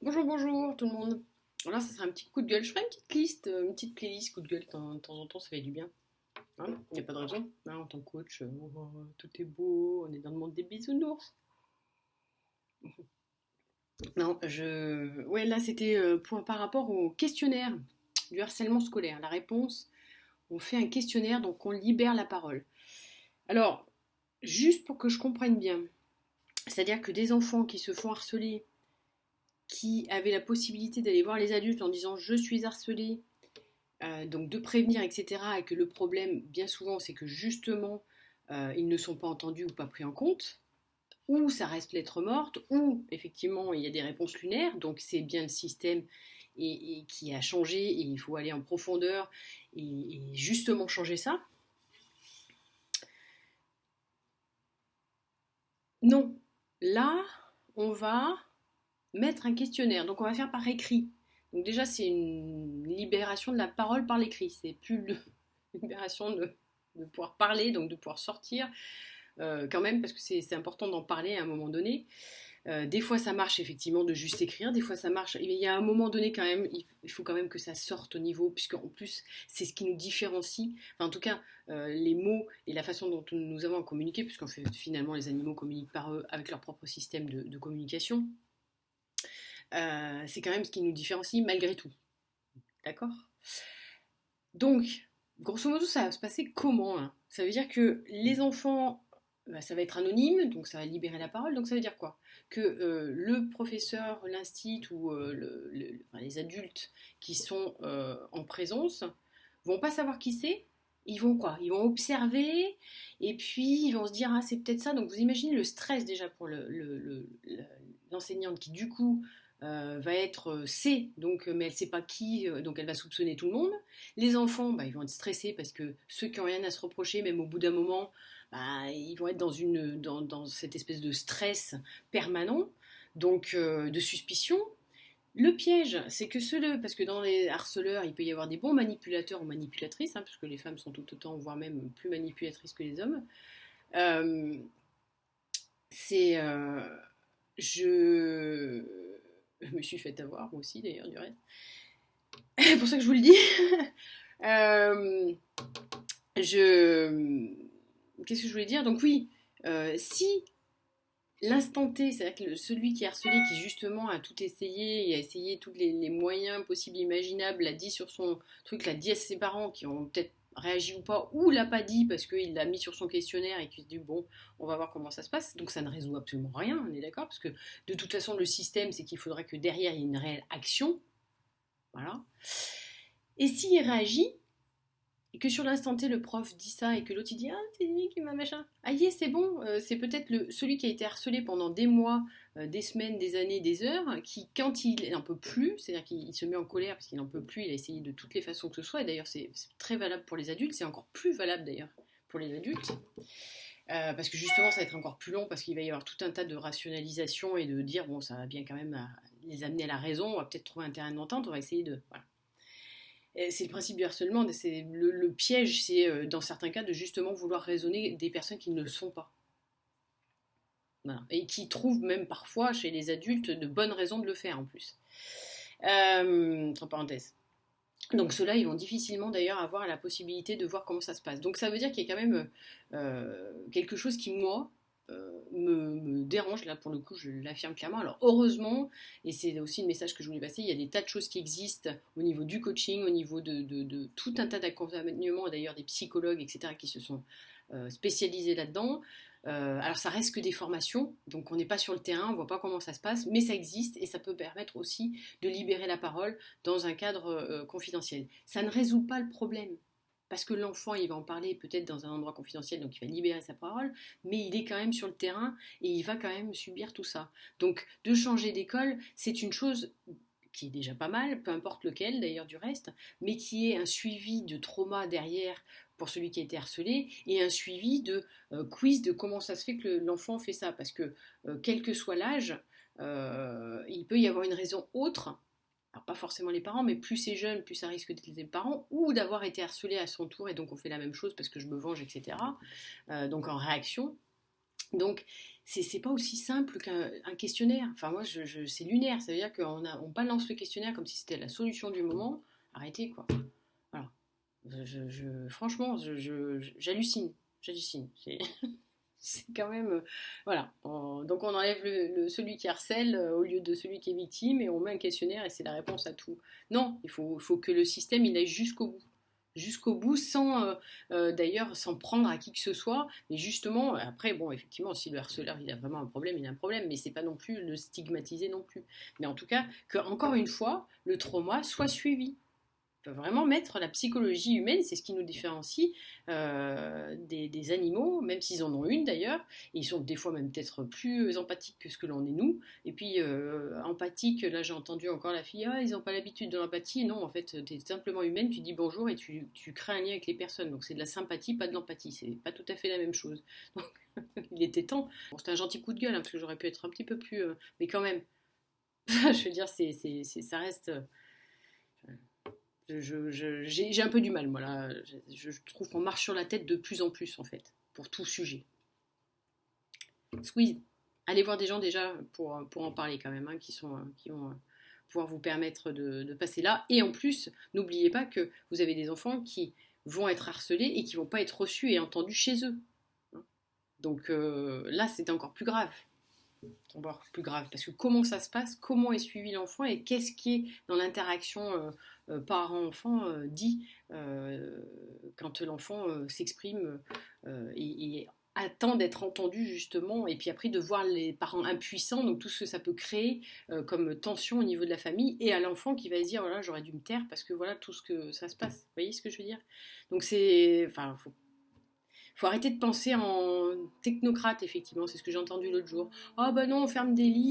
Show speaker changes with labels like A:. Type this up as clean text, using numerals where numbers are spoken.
A: Bonjour, bonjour tout le monde. Voilà, ça sera un petit coup de gueule. Je ferai une petite liste, une petite playlist coup de gueule de temps en temps, ça fait du bien. Il n'y a pas de raison. Hein, en tant que coach, tout est beau, on est dans le monde des bisounours. Non, ouais, là c'était par rapport au questionnaire du harcèlement scolaire. La réponse, on fait un questionnaire, donc on libère la parole. Alors, juste pour que je comprenne bien, c'est-à-dire que des enfants qui se font harceler, qui avaient la possibilité d'aller voir les adultes en disant je suis harcelé, donc de prévenir, etc. Et que le problème, bien souvent, c'est que justement, ils ne sont pas entendus ou pas pris en compte, ou ça reste lettre morte, ou effectivement, il y a des réponses lunaires, donc c'est bien le système et qui a changé, et il faut aller en profondeur et justement changer ça. Non, là, on va mettre un questionnaire, donc on va faire par écrit. Donc déjà, c'est une libération de la parole par l'écrit, c'est plus une libération de pouvoir parler, donc de pouvoir sortir quand même, parce que c'est important d'en parler à un moment donné. Des fois, ça marche effectivement de juste écrire, des fois, ça marche. Il y a un moment donné quand même, il faut quand même que ça sorte au niveau, puisque en plus, c'est ce qui nous différencie. Enfin, en tout cas, les mots et la façon dont nous avons à communiquer, puisqu'en fait, finalement, les animaux communiquent par eux avec leur propre système de communication. C'est quand même ce qui nous différencie malgré tout. D'accord. Donc, grosso modo, ça va se passer comment là? Ça veut dire que les enfants, bah, ça va être anonyme, donc ça va libérer la parole. Donc ça veut dire quoi? Que le professeur, l'instit ou enfin, les adultes qui sont en présence vont pas savoir qui c'est. Ils vont quoi? Ils vont observer et puis ils vont se dire ah c'est peut-être ça. Donc vous imaginez le stress déjà pour l'enseignante qui du coup va être C, donc, mais elle ne sait pas qui, donc elle va soupçonner tout le monde. Les enfants, bah, ils vont être stressés parce que ceux qui n'ont rien à se reprocher, même au bout d'un moment, bah, ils vont être dans cette espèce de stress permanent, donc de suspicion. Le piège, c'est que parce que dans les harceleurs, il peut y avoir des bons manipulateurs ou manipulatrices, hein, parce que les femmes sont tout autant, voire même plus manipulatrices que les hommes. Euh, c'est, je me suis fait avoir, moi aussi d'ailleurs, du reste. C'est pour ça que je vous le dis. Euh, je. Qu'est-ce que je voulais dire? Donc, oui, si l'instant T, c'est-à-dire que celui qui est harcelé, qui justement a tout essayé et a essayé tous les moyens possibles et imaginables, l'a dit sur son truc, l'a dit à ses parents qui ont peut-être réagi ou pas, ou l'a pas dit parce qu'il l'a mis sur son questionnaire et qu'il se dit bon, on va voir comment ça se passe. Donc ça ne résout absolument rien, on est d'accord? Parce que de toute façon, le système, c'est qu'il faudrait que derrière, il y ait une réelle action. Voilà. Et s'il réagit, et que sur l'instant T, le prof dit ça et que l'autre il dit ah, c'est lui qui m'a machin. Ah, yeah, c'est bon, c'est peut-être celui qui a été harcelé pendant des mois, des semaines, des années, des heures, qui, quand il n'en peut plus, c'est-à-dire qu'il se met en colère parce qu'il n'en peut plus, il a essayé de toutes les façons que ce soit, et d'ailleurs c'est très valable pour les adultes, c'est encore plus valable d'ailleurs pour les adultes. Parce que justement, ça va être encore plus long parce qu'il va y avoir tout un tas de rationalisation et de dire bon, ça va bien quand même les amener à la raison, on va peut-être trouver un terrain d'entente, on va essayer de. Voilà. C'est le principe du harcèlement, c'est le piège, c'est dans certains cas de justement vouloir raisonner des personnes qui ne le sont pas. Voilà. Et qui trouvent même parfois chez les adultes de bonnes raisons de le faire en plus. Entre parenthèses. Donc ceux-là, ils vont difficilement d'ailleurs avoir la possibilité de voir comment ça se passe. Donc ça veut dire qu'il y a quand même quelque chose qui, moi, me dérange, là pour le coup je l'affirme clairement. Alors heureusement, et c'est aussi le message que je voulais passer, il y a des tas de choses qui existent au niveau du coaching, au niveau de tout un tas d'accompagnements, d'ailleurs des psychologues, etc., qui se sont spécialisés là-dedans. Alors ça reste que des formations, donc on n'est pas sur le terrain, on ne voit pas comment ça se passe, mais ça existe et ça peut permettre aussi de libérer la parole dans un cadre confidentiel. Ça ne résout pas le problème, parce que l'enfant, il va en parler peut-être dans un endroit confidentiel, donc il va libérer sa parole, mais il est quand même sur le terrain et il va quand même subir tout ça. Donc de changer d'école, c'est une chose qui est déjà pas mal, peu importe lequel d'ailleurs du reste, mais qui est un suivi de trauma derrière pour celui qui a été harcelé et un suivi de quiz de comment ça se fait que l'enfant fait ça, parce que quel que soit l'âge, il peut y avoir une raison autre. Alors pas forcément les parents, mais plus c'est jeune, plus ça risque d'être les parents, ou d'avoir été harcelé à son tour, et donc on fait la même chose parce que je me venge, etc. Donc en réaction. Donc, c'est pas aussi simple qu'un questionnaire. Enfin, moi, c'est lunaire. Ça veut dire on balance le questionnaire comme si c'était la solution du moment. Arrêtez, quoi. Voilà. Franchement, j'hallucine. J'hallucine. C'est quand même. Voilà. Donc, on enlève celui qui harcèle au lieu de celui qui est victime et on met un questionnaire et c'est la réponse à tout. Non, il faut que le système il aille jusqu'au bout. Jusqu'au bout, d'ailleurs, sans prendre à qui que ce soit, mais justement, après, bon, effectivement, si le harceleur il a vraiment un problème, il a un problème, mais c'est pas non plus le stigmatiser non plus. Mais en tout cas, que encore une fois, le trauma soit suivi peut vraiment mettre la psychologie humaine, c'est ce qui nous différencie des animaux, même s'ils en ont une d'ailleurs, et ils sont des fois même peut-être plus empathiques que ce que l'on est nous. Et puis empathique, là j'ai entendu encore la fille, ah ils n'ont pas l'habitude de l'empathie, non en fait tu es simplement humaine, tu dis bonjour et tu crées un lien avec les personnes, donc c'est de la sympathie, pas de l'empathie, c'est pas tout à fait la même chose. Donc il était temps. Bon, c'était un gentil coup de gueule, hein, parce que j'aurais pu être un petit peu plus... mais quand même, je veux dire, ça reste... J'ai un peu du mal, moi, là. Je trouve qu'on marche sur la tête de plus en plus, en fait, pour tout sujet. Squeeze, allez voir des gens déjà pour en parler quand même, hein, qui vont pouvoir vous permettre de passer là. Et en plus, n'oubliez pas que vous avez des enfants qui vont être harcelés et qui vont pas être reçus et entendus chez eux. Donc là, c'est encore plus grave. Encore plus grave. Parce que comment ça se passe, comment est suivi l'enfant et qu'est-ce qui est dans l'interaction parent-enfant dit quand l'enfant s'exprime et attend d'être entendu justement et puis après de voir les parents impuissants, donc tout ce que ça peut créer comme tension au niveau de la famille et à l'enfant qui va se dire voilà j'aurais dû me taire parce que voilà tout ce que ça se passe. Vous voyez ce que je veux dire? Donc enfin faut arrêter de penser en technocrate, effectivement, c'est ce que j'ai entendu l'autre jour. Ah oh, bah non, on ferme des livres.